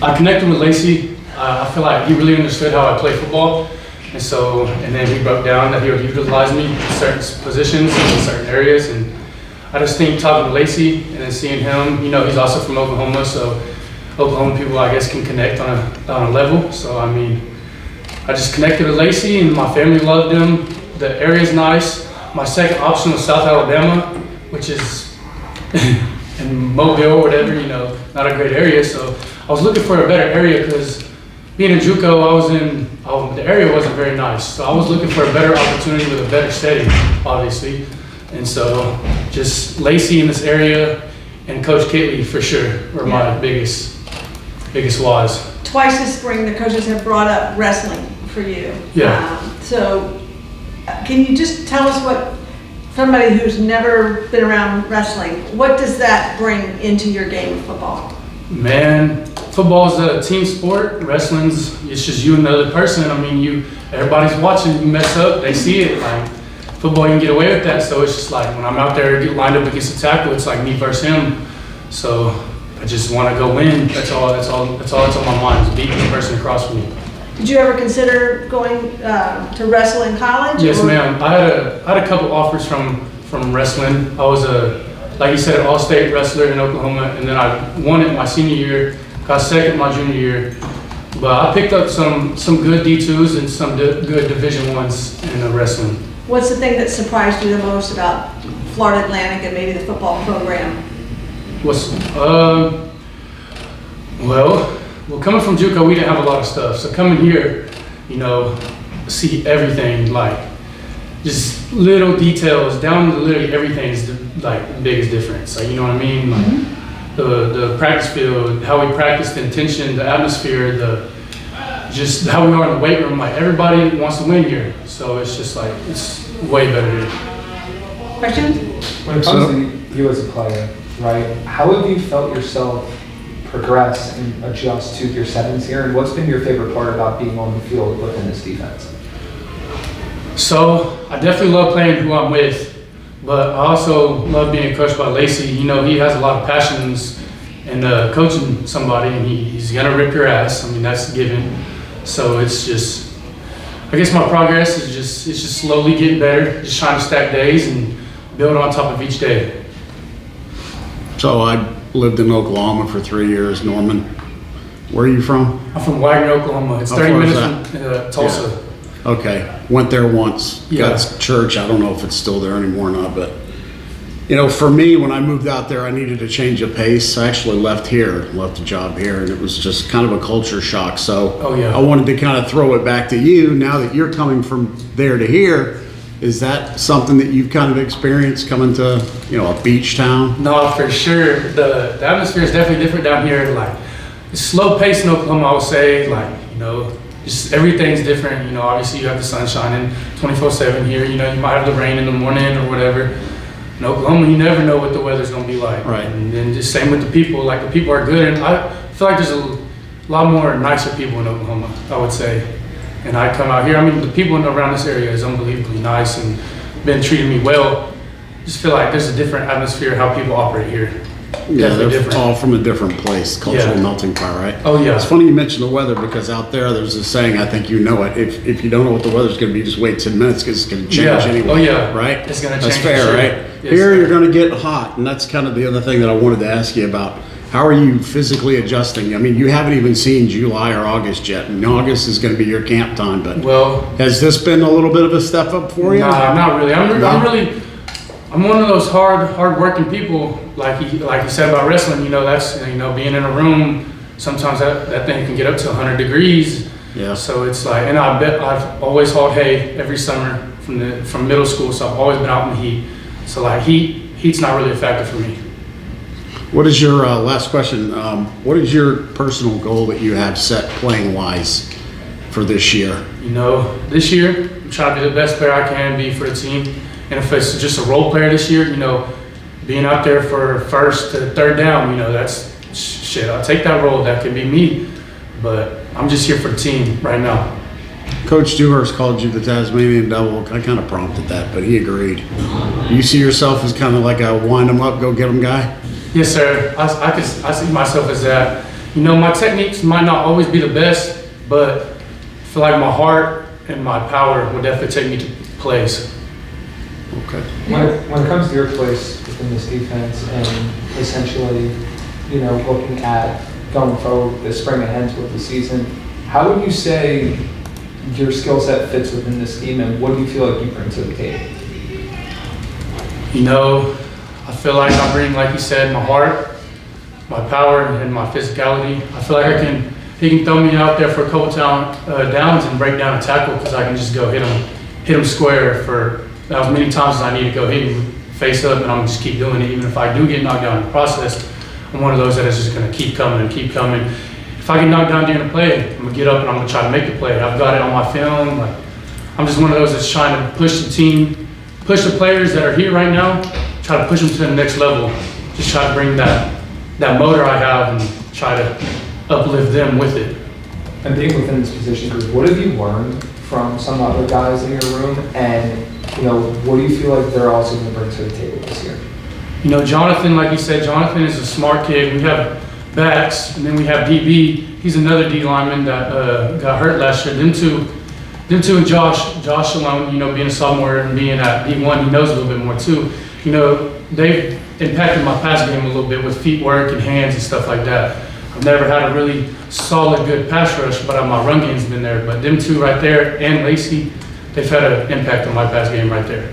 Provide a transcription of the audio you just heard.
I connected with Lacey. I feel like he really understood how I play football. And then he broke down that he would utilize me in certain positions in certain areas. And I just think talking to Lacey and then seeing him, he's also from Oklahoma, so Oklahoma people, I guess, can connect on a level. So, I just connected with Lacey and my family loved him. The area's nice. My second option was South Alabama, which is in Mobile or whatever, not a great area. So I was looking for a better area because being in JUCO, the area wasn't very nice. So I was looking for a better opportunity with a better setting, obviously. And so just Lacey in this area and Coach Kitley for sure were my biggest whys. Twice this spring, the coaches have brought up wrestling for you. Yeah. So can you just tell us what somebody who's never been around wrestling, what does that bring into your game of football? Man, football's a team sport. Wrestling's, it's just you and the other person. Everybody's watching. You mess up, they see it. Like football, you can get away with that. So it's just like when I'm out there get lined up against a tackle, it's like me versus him. So I just want to go win. That's all that's on my mind is beat this person across from me. Did you ever consider going to wrestle in college? Yes, ma'am. I had a couple offers from wrestling. I was like you said, an all-state wrestler in Oklahoma, and then I won it my senior year, got second my junior year. But I picked up some good D2s and some good Division I's in wrestling. What's the thing that surprised you the most about Florida Atlantic and maybe the football program? Well, coming from JUCO, we didn't have a lot of stuff. So coming here, see everything, like just little details down to literally everything is like the biggest difference. Like, you know what I mean? Like the practice field, how we practice, the intention, the atmosphere, just how we are in the weight room. Like everybody wants to win here. So it's just like, it's way better here. Questions? When it comes to you as a player, right, how have you felt yourself progress and adjust to your settings here, and what's been your favorite part about being on the field within this defense? So I definitely love playing who I'm with, but I also love being coached by Lacey. He has a lot of passions and coaching somebody, and he's gonna rip your ass. That's a given. So it's just, I guess my progress is just slowly getting better, just trying to stack days and build on top of each day. So I lived in Oklahoma for 3 years. Norman, where are you from? I'm from Wagner, Oklahoma. It's 30 minutes from Tulsa. Yeah. Okay, went there once. Yeah. Got church. I don't know if it's still there anymore or not, but for me, when I moved out there, I needed a change of pace. I actually left a job here, and it was just kind of a culture shock. So I wanted to kind of throw it back to you now that you're coming from there to here. Is that something that you've kind of experienced coming to, a beach town? No, for sure. The atmosphere is definitely different down here. Like, it's slow pace in Oklahoma, I would say. Like, just everything's different. Obviously you have the sun shining 24/7 here. You might have the rain in the morning or whatever. In Oklahoma, you never know what the weather's gonna be like. Right. And then just same with the people. Like, the people are good, and I feel like there's a lot more nicer people in Oklahoma, I would say. And I come out here, the people around this area is unbelievably nice and been treating me well. Just feel like there's a different atmosphere how people operate here. Yeah, Definitely they're different. all from a different place, cultural melting pot, right? Oh yeah. It's funny you mentioned the weather because out there's a saying, I think you know it, if you don't know what the weather's going to be, just wait 10 minutes because it's going to change anyway. Oh yeah. Right? It's going to That's change. fair, sure. right? Yes, Here sir. you're going to get hot, and that's kind of the other thing that I wanted to ask you about. How are you physically adjusting? You haven't even seen July or August yet, and August is going to be your camp time, but has this been a little bit of a step up for you? Nah, not really. I'm one of those hard-working people, like you said about wrestling. That's being in a room. Sometimes that thing can get up to 100 degrees. Yeah. So it's like, and I've always hauled hay every summer from middle school. So I've always been out in the heat. So like heat's not really a factor for me. What is your last question? What is your personal goal that you have set playing wise for this year? This year I'm trying to be the best player I can be for the team. And if it's just a role player this year, being out there for first to third down, that's shit. I'll take that role. That could be me. But I'm just here for the team right now. Coach Dewhurst called you the Tasmanian Devil. I kind of prompted that, but he agreed. You see yourself as kind of like a wind them up, go get them guy? Yes, sir. I see myself as that. You know, my techniques might not always be the best, but I feel like my heart and my power will definitely take me to plays. Okay. When it comes to your place within this defense and essentially, you know, looking at going forward the spring and hence with the season, how would you say your skill set fits within this scheme, and what do you feel like you bring to the table? You know, I feel like I bring, like you said, my heart, my power, and my physicality. I feel like he can throw me out there for a couple downs and break down a tackle because I can just go hit him square for as many times as I need to go hit him face up, and I'm just keep doing it. Even if I do get knocked down in the process, I'm one of those that is just gonna keep coming and keep coming. If I get knocked down during a play, I'm gonna get up and I'm gonna try to make the play. I've got it on my film. Like, I'm just one of those that's trying to push the team, push the players that are here right now, try to push them to the next level. Just try to bring that motor I have and try to uplift them with it. And being within this position group, what have you learned from some other guys in your room, and you know, what do you feel like they're also going to bring to the table this year? You know, Jonathan, like you said, Jonathan is a smart kid. We have backs, and then we have DB. He's another D lineman that got hurt last year. Them two and Josh alone, you know, being a sophomore and being at D1, he knows a little bit more too. You know, they've impacted my pass game a little bit with feet work and hands and stuff like that. I've never had a really solid, good pass rush, but my run game's been there. But them two right there and Lacey, they've had an impact on my pass game right there.